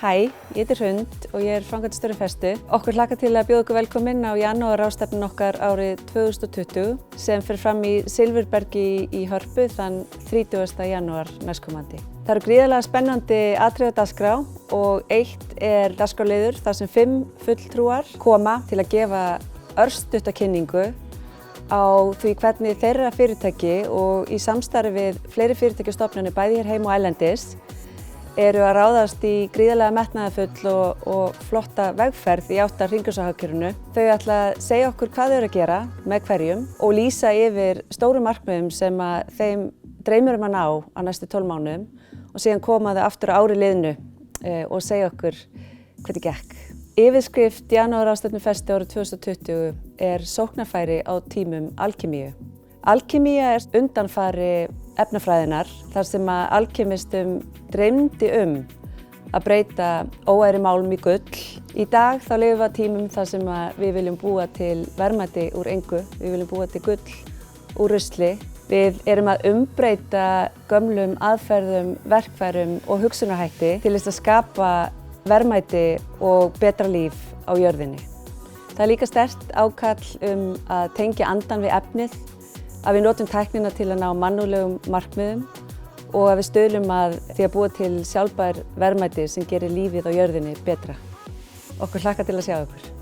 Hæ, ég heiti Hrund og ég framkvæmdastjóri Festu. Okkur hlakkar til að bjóða ykkur velkomin á janúarráðstefnuna okkar árið 2020 sem fer fram í Silfurbergi í Hörpu þann 30. janúar næstkomandi. Það eru gríðarlega spennandi atriði á dagskrá og eitt dagskrárliður þar sem 5 fulltrúar koma til að gefa örstutta kynningu á því hvernig þeirra fyrirtæki og í samstarfi við fleiri fyrirtæki og stofnanir bæði hér heima og erlendis eru að ráðast í gríðarlega metnaðarfull og flotta vegferð í átt að hringrásarhagkerfinu. Þau ætla að segja okkur hvað þau eru að gera, með hverjum og lýsa yfir stórum markmiðum sem að þeim dreymir að ná á næstu 12 mánuðum og síðan koma þau aftur á ári liðnu og segja okkur hvernig gekk. Yfirskrift janúarráðstefnu Festu árið 2020 sóknarfæri á tímum alkemíu. Alkemía undanfari efnafræðinnar þar sem að alkemistum dreymdi að breyta óæðri málm í gull. Í dag þá lifum við á tímum þar sem að við viljum búa til verðmæti úr engu, við viljum búa til gull úr rusli. Við erum að umbreyta gömlum aðferðum, verkfærum og hugsunarhætti til þess að skapa verðmæti og betra líf á jörðinni. Það er líka sterkt ákall að tengja andann við efnið, að við notum tæknina til að ná mannúðlegum markmiðum og að við stuðlum að því að búa til sjálfbær verðmæti sem gerir lífið á jörðinni betra. Okkur hlakkar til að sjá ykkur.